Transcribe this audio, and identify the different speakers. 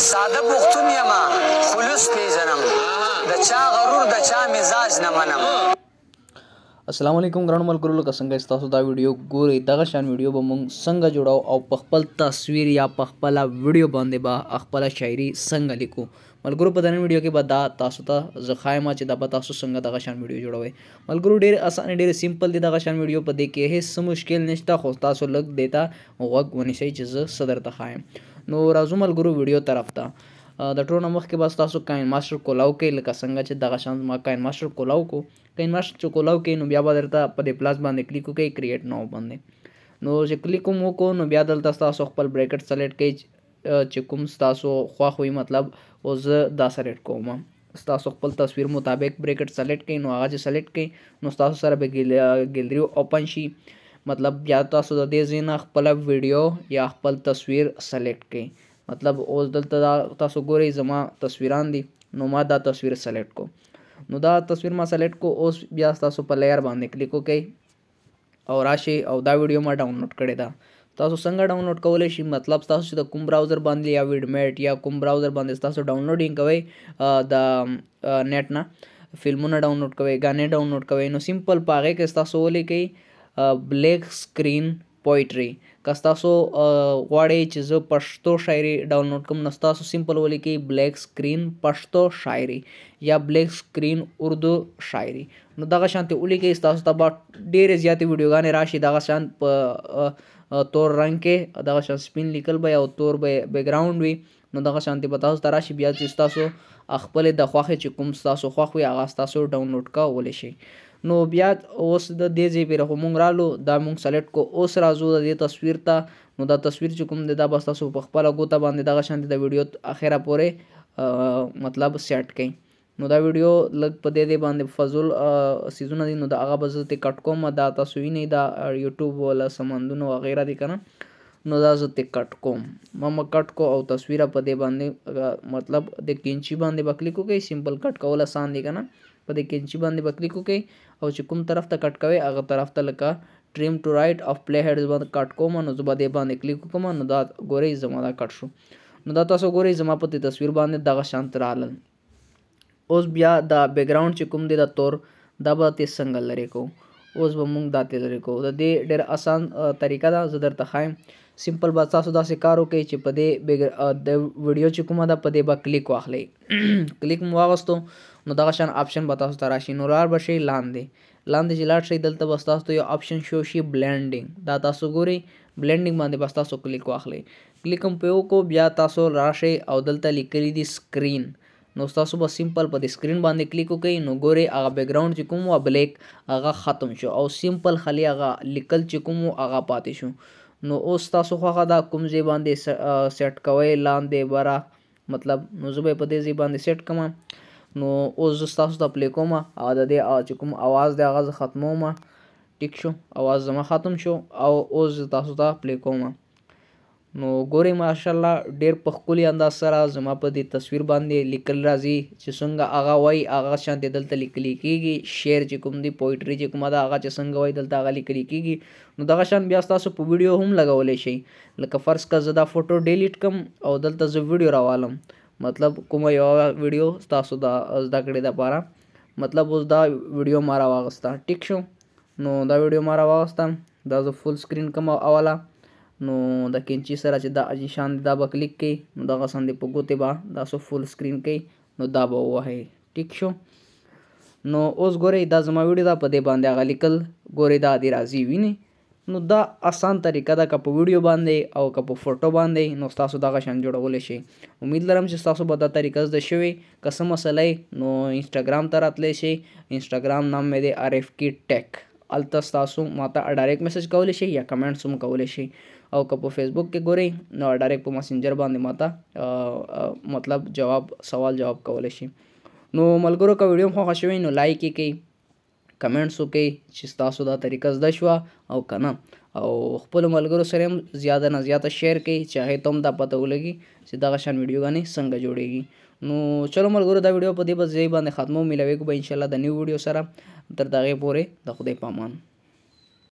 Speaker 1: ساده پښتون یم خلوص پیژنم د چا غرور د چا مزاج نه منم.
Speaker 2: السلام علیکم ګرانو ملګرو، لکه څنګه تاسو دا ویډیو ګورئ دغه شان ویډیو به موږ څنګه جوړاو او په خپل تصویر یا په خپله ویډیو باندې به خپله شاعري څنګه لیکو. ملګرو په دننه ویډیو کې به دا تاسو ته زه ښایم چې دا به تاسو څنګه دغه شان ویډیو جوړوئ. ملګرو ډېر اسانه ډېر سمپل دی دغه شان ویډیو، په دې کې هیڅ مشکل نشته، خو تاسو لږ دې ته غوږ ونیسئ چې زه څه درته ښایم. نو راځو ملګرو ویډیو طرف ته. د ټولو نه مخکې بس تاسو کاین ماسټر کولاو کوئ، لکه څنګه چې دغه شان ما کاین ماسټر کولاو کو. کاین ماسټر چې کولاو کوئ نو بیا به درته په دې پلاس باندې کلیک وکړئ، کریټ ناو باندې. نو چې کلیک هم وکړو نو بیا دلته ستاسو خپل بریکټ سلیکټ کړئ چې کوم ستاسو خوښ وي، مطلب اوس زه دا سلیکټ کوم. ستاسو خپل تصویر مطابق بریکټ سلیکټ کړئ، نو هغه چې سلیکټ کړئ نو ستاسو سره به ګیلري اوپن شي. مطلب بیا تاسو د دې ځای نه خپله ویډیو یا خپل تصویر سلیکټ کړئ. مطلب اوس دلته تاسو ګورئ زما تصویران دي، نو ما دا تصویر سلیکټ کو. نو دا تصویر ما سلیکټ کو. اوس بیا تاسو په لیر باندې کلیک وکړئ او راشئ او دا ویډیو ما ډاونلوډ کړې ده. تاسو څنګه ډاونلوډ کولی شئ؟ مطلب تاسو چې د کوم براوزر باندې یا ویډمیټ یا کوم براوزر باندې تاسو ډاونلوډینګ کوئ د نیټ نه فلمونه ډاونلوډ کوئ، غانې ډاونلوډ کوئ، نو سمپل په هغې کې تاسو ولیکئ بلیک سکرین پویټري. که تاسو غواړئ چې زه پښتو شاعري ډاونلوډ کړم نو تاسو سمپل ولیکئ بلیک سکرین پښتو شاعري یا بلیک سکرین اردو شاعري. نو دغه شانتې ولیکئ، ستاسو ته به ډېرې زیاتې ویډیوګانې راشي دغه شان په تور رنګ کې، دغه شان سپین لیکل به او تور به بیکګراونډ وي. نو دغه شانتې به تاسو ته راشي. بیا چې ستاسو خپلې د خوښې چې کوم ستاسو خوښ وي هغه ستاسو ډاونلوډ کولی شئ. نو بیا اوس د دې ځای پرې خو مونږ رالو، دا مونږ سلیکټ کو. اوس راځو د دې تصویر ته. نو دا تصویر چې کوم دی دا به ستاسو په خپله ګوته باندې دغه شانتې د ویډیو اخره پورې مطلب سیټ کړئ. نو دا ویډیو لږ په دې باندې فضول څیزونه دي، نو د هغه به زه ترې کټ کوم. دا تاسو وینئ دا یوټیوب والا سمندونه وغیره دي که نه، نو دا زه ترې کټ کوم. ما کټ کو او تصویره په دې باندې مطلب د کینچي باندې به کلیک وکړئ. سمپل کټ کول اسان دي که نه، په دې کینچي باندې به کلیک وکړئ او چې کوم طرف ته کټ کوئ هغه طرف ته لکه ټریم ټو رایټ اف پلی هیډز باندې کټ کوم. نو زه به دې باندې کلیک وکړم. نو دا ګورئ زما دا کټ شو. نو دا تاسو ګورئ زما په دې تصویر باندې دغه شانت رالل. اوس بیا دا بیکګراونډ چې کوم دی د تور دا به ترې څنګه لرې کوو. اوس به موږ دا ترې لرې کوو. د دې ډېر اسان طریقه ده، زه درته ښایم. سمپل به تاسو داسې کار وکړئ چې په دې د ویډیو چې کومه ده په دې به کلیک واخلئ. کلیک مو واغستو نو دغه شان آپشن به تاسو ته راشي. نو لاړ به شئ لاندې چې لاړ شئ دلته به ستاسو ته یو آپشن شو شي بلینډینګ. دا تاسو ګورئ بلینډینګ باندې به تاسو کلیک واخلئ. کلیک هم پرې وکړو. بیا تاسو راشئ او دلته لیکلي دي سکرین. نو تاسو به سمپل په دې سکرین باندې کلیک وکړئ. نو ګورئ هغه بیکګراونډ چې کوم و بلیک هغه ختم شو او سمپل خالي هغه لیکل چې کوم و هغه پاتې شو. نو اوس تاسو خوښه ده کوم ځای باندې سیټ کوئ، لاندې بره مطلب. نو زه به یې په دې ځای باندې سیټ کړم. نو اوس زه ستاسو ته پلی کوم او د دې چې کوم اواز دی هغه زه ختموم. ټیک شو، اواز زما ختم شو او اوس زه تاسو ته پلی کوم. نو ګورئ ماشاءالله ډېر په ښکلي انداز سره زما په دې تصویر باندې لیکل راځي چې څنګه هغه وایي هغه شانتې دلته لیکلی کېږي. شعر چې کوم دی پویټري چې کومه ده هغه چې څنګه وایي دلته هغه لیکلی کېږي. نو دغه شان بیا ستاسو په ویډیو هم لګولی شئ. لکه فرض که زه دا فوټو ډیلیټ کړم او دلته زه ویډیو راوالم، مطلب کومه یوه ویډیو ستاسو د زده کړې دپاره. مطلب اوس دا ویډیو ما راواغسته. ټیک شو، نو دا ویډیو ما راواغسته. دا زه فول سکرین کوم اوله. نو د کینچي سره چې دا نشان دی دا به کلیک کړئ. نو دغه سان دی په ګوتې به تاسو فول سکرین کوئ. نو دا به ووهئ. ټیک شو. نو اوس ګورئ دا زما ویډیو ده، په دې باندې هغه لیکل ګورئ دا دې راځي وینئ. نو دا آسان طریقه ده، که په ویډیو باندې او که په فوټو باندې نو تاسو دغه شان جوړولی شئ. امید لرم چې تاسو به دا طریقه زده شوې. که څه مسله نو انسټاګرام ته راتلی شئ. انسټاګرام نام مې دی RFK Tech. هلته تاسو ماته ډایرکټ میسج کولی شئ یا کمنټس هم کولی شئ. او که په فیسبوک کې ګورئ نو ډایرکټ په مسنجر باندې ماته مطلب سوال جواب کولی شئ. نو ملګرو که ویډیو هم خوښه شوې نو لایک یې کړئ، کمنټس وکړئ چې ستاسو دا طریقه زده شوه او که نه، او خپلو ملګرو سره هم زیاته نه زیاته شیر کړئ چې هغې ته هم دا پته ولګي چې دغه شان ویډیوګانې څنګه جوړېږي. نو چلو ملګرو دا ویډیو په دې ځای باندې ختمو. میلاویږو به انشاءالله د نیو ویډیو سره. تر د هغې پورې د خدای په امان.